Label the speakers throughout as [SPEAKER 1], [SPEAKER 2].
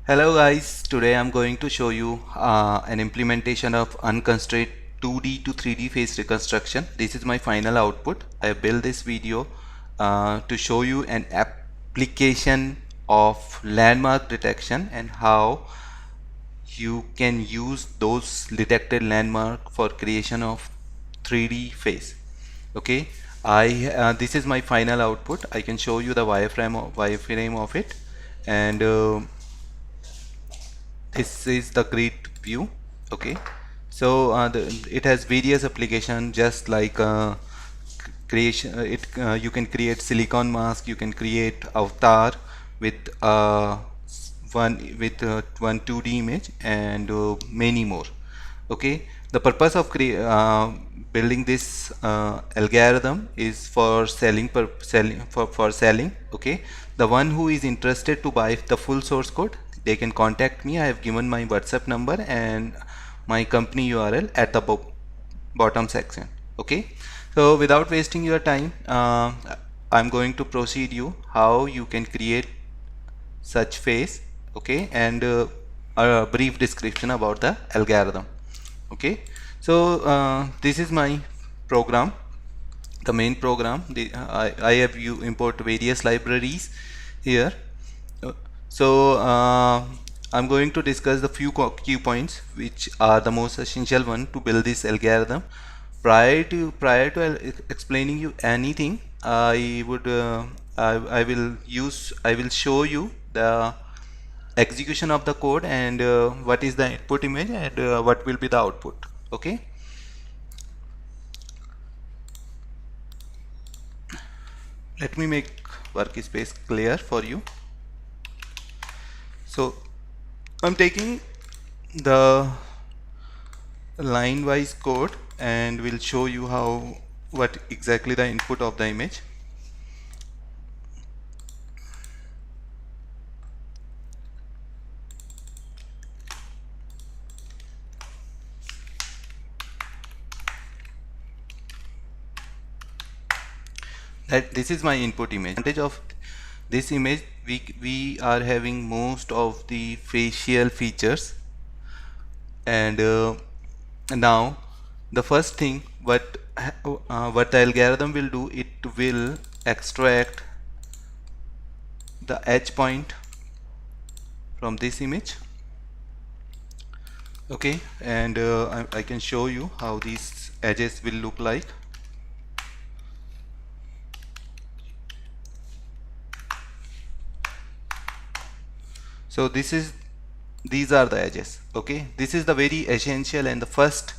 [SPEAKER 1] Hello guys, today I'm going to show you an implementation of unconstrained 2D to 3D face reconstruction. This is my final output. I built this video to show you an application of landmark detection and how you can use those detected landmark for creation of 3D face. Okay, this is my final output. I can show you the wireframe of it, and this is the grid view. Okay, so it has various applications, just like creation you can create silicon mask, you can create avatar with one 2D image, and many more. Okay, the purpose of building this algorithm is for selling. Okay, the one who is interested to buy the full source code, they can contact me. I have given my WhatsApp number and my company URL at the bottom section. Okay, so without wasting your time, I'm going to proceed you how you can create such face. Okay, and a brief description about the algorithm. Okay, so this is my program, the main program. I have you import various libraries here. Uh, so I'm going to discuss the few key points which are the most essential one to build this algorithm. Prior to explaining you anything, I will show you the execution of the code, and what is the input image, and what will be the output. Okay, let me make workspace clear for you. So I'm taking the line wise code and will show you how what exactly the input of the image. That this is my input image. Advantage of this image, we are having most of the facial features, and now the first thing what the algorithm will do, it will extract the edge point from this image. Okay, and I can show you how these edges will look like. So these are the edges. Okay, this is the very essential and the first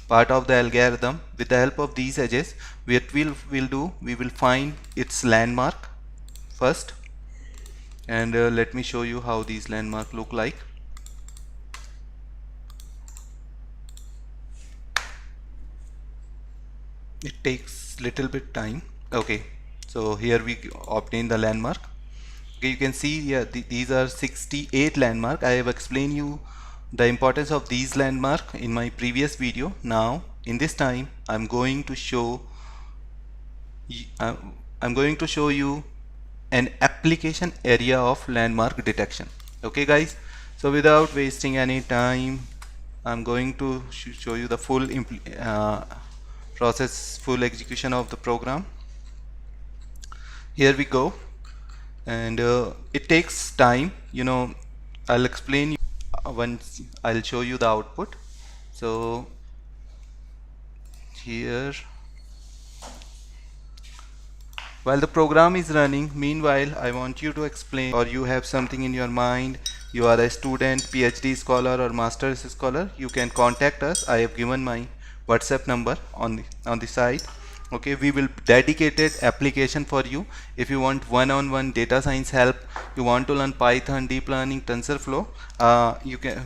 [SPEAKER 1] part of the algorithm. With the help of these edges, what we will find its landmark first, and let me show you how these landmark look like. It takes little bit time. Okay, so here we obtain the landmark. Okay, you can see here these are 68 landmark. I have explained you the importance of these landmark in my previous video. Now in this time I'm going to show you an application area of landmark detection. Okay guys, so without wasting any time, I'm going to show you the full full execution of the program. Here we go, and it takes time, I'll explain you once I'll show you the output. So here, while the program is running, meanwhile I want you to explain, or you have something in your mind, you are a student, PhD scholar or master's scholar, you can contact us. I have given my WhatsApp number on the side. Okay, we will dedicated application for you. If you want one-on-one data science help, you want to learn Python, deep learning, TensorFlow, you can,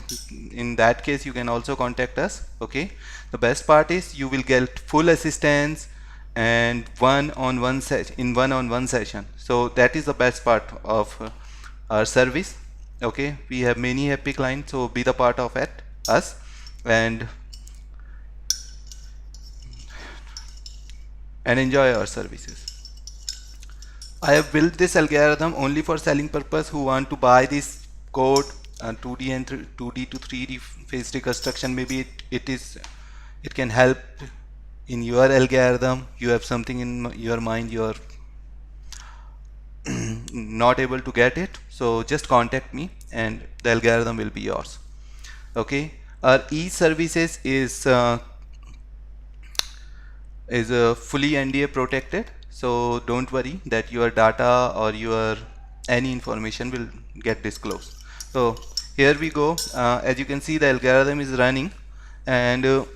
[SPEAKER 1] in that case you can also contact us. Okay, the best part is you will get full assistance and one-on-one session. So that is the best part of our service. Okay, we have many happy clients, so be the part of us, and enjoy our services. I have built this algorithm only for selling purpose. Who want to buy this code, 2D and 2D to 3D phase reconstruction. Maybe it can help in your algorithm. You have something in your mind, you are not able to get it, so just contact me and the algorithm will be yours. Okay, our e-services is fully NDA protected, so don't worry that your data or your any information will get disclosed. So here we go. As you can see, the algorithm is running, and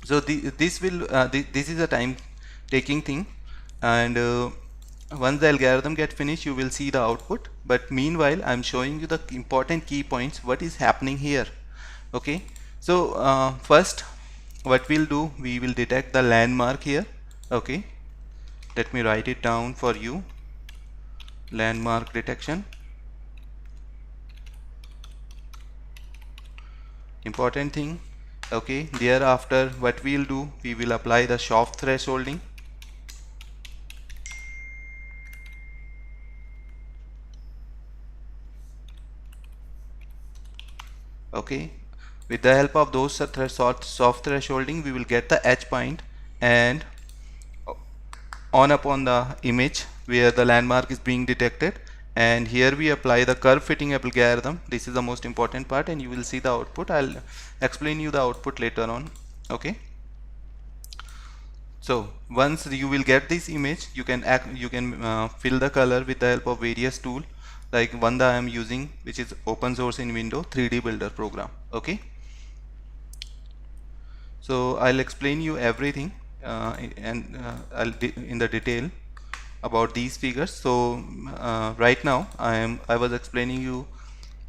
[SPEAKER 1] so this is a time taking thing, and once the algorithm get finished you will see the output, but meanwhile I'm showing you the important key points what is happening here. Okay, so first what we'll do, we will detect the landmark here. Okay, let me write it down for you. Landmark detection, important thing. Okay, thereafter what we'll do, we will apply the soft thresholding. Okay, with the help of those soft thresholding we will get the edge point, and on upon the image where the landmark is being detected, and here we apply the curve fitting algorithm. This is the most important part, and you will see the output. I'll explain you the output later on. Okay, so once you will get this image, you can fill the color with the help of various tool, like one that I am using, which is open source in Windows, 3D Builder program. Okay, so I'll explain you everything and in the detail about these figures. So right now I was explaining you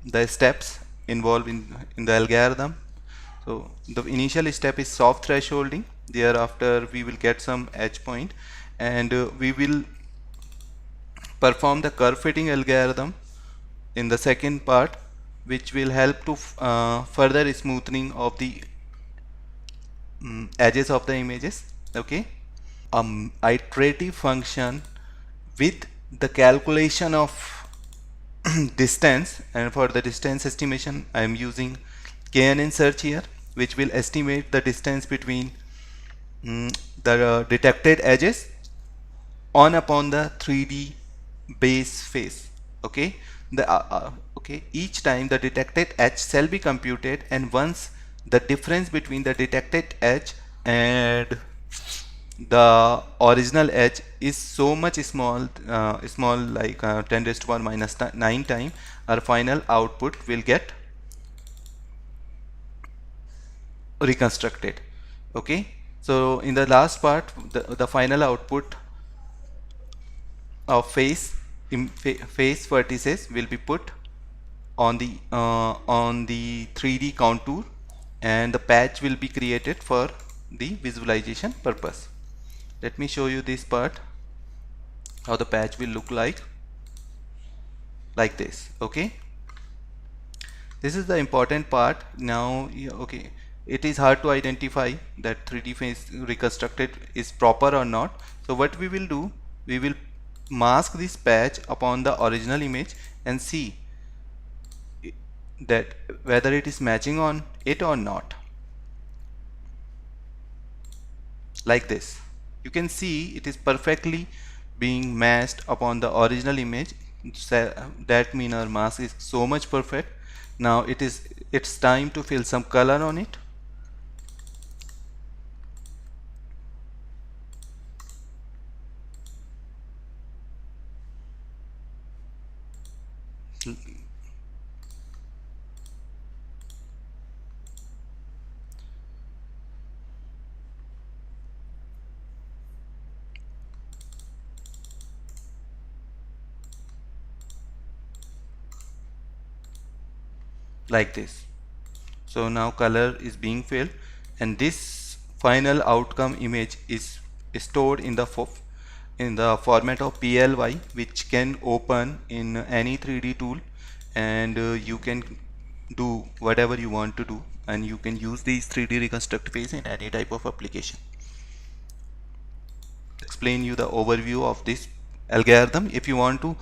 [SPEAKER 1] the steps involved in the algorithm. So the initial step is soft thresholding. Thereafter we will get some edge point, and we will perform the curve fitting algorithm in the second part, which will help to further smoothing of the edges of the images. Okay, iterative function with the calculation of distance, and for the distance estimation I am using KNN search here, which will estimate the distance between the detected edges on upon the 3D base face. Okay, each time the detected edge shall be computed, and once the difference between the detected edge and the original edge is so much small, like 10 raised to power minus 9 time, our final output will get reconstructed. Okay, so in the last part, the final output of face vertices will be put on the 3D contour, and the patch will be created for the visualization purpose. Let me show you this part, how the patch will look like this. Okay, this is the important part. Now okay, it is hard to identify that 3D face reconstructed is proper or not. So what we will do, we will mask this patch upon the original image and see that whether it is matching on it or not. Like this, you can see it is perfectly being matched upon the original image. That means our mask is so much perfect. Now it's time to fill some color on it. Like this. So now color is being filled, and this final outcome image is stored in the format of PLY, which can open in any 3D tool, and you can do whatever you want to do, and you can use these 3D reconstruct phase in any type of application. Explain you the overview of this algorithm. If you want to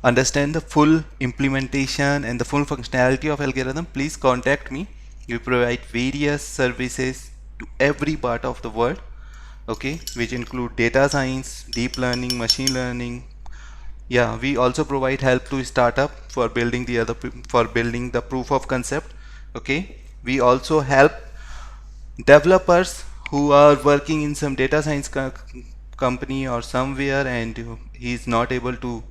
[SPEAKER 1] understand the full implementation and the full functionality of algorithm, please contact me. We provide various services to every part of the world, okay, which include data science, deep learning, machine learning. Yeah, we also provide help to startup for building the proof of concept. Okay, we also help developers who are working in some data science company or somewhere, and he is not able to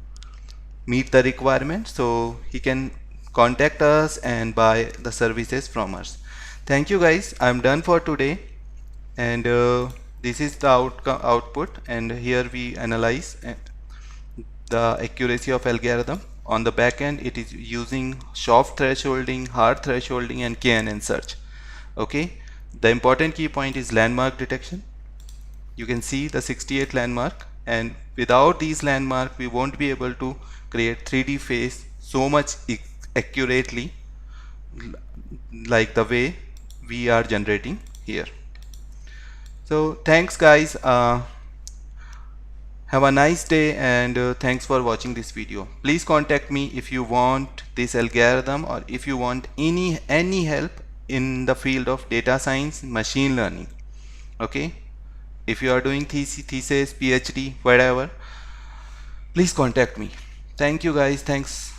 [SPEAKER 1] meet the requirement, so he can contact us and buy the services from us. Thank you guys, I'm done for today. And this is the output, and here we analyze the accuracy of algorithm. On the back end, it is using soft thresholding, hard thresholding, and KNN search. Okay, the important key point is landmark detection. You can see the 68 landmark, and without these landmark we won't be able to create 3D face so much accurately like the way we are generating here. So thanks guys, have a nice day, and thanks for watching this video. Please contact me if you want this algorithm, or if you want any help in the field of data science, machine learning. Okay, if you are doing thesis, PhD, whatever, please contact me. Thank you guys, thanks.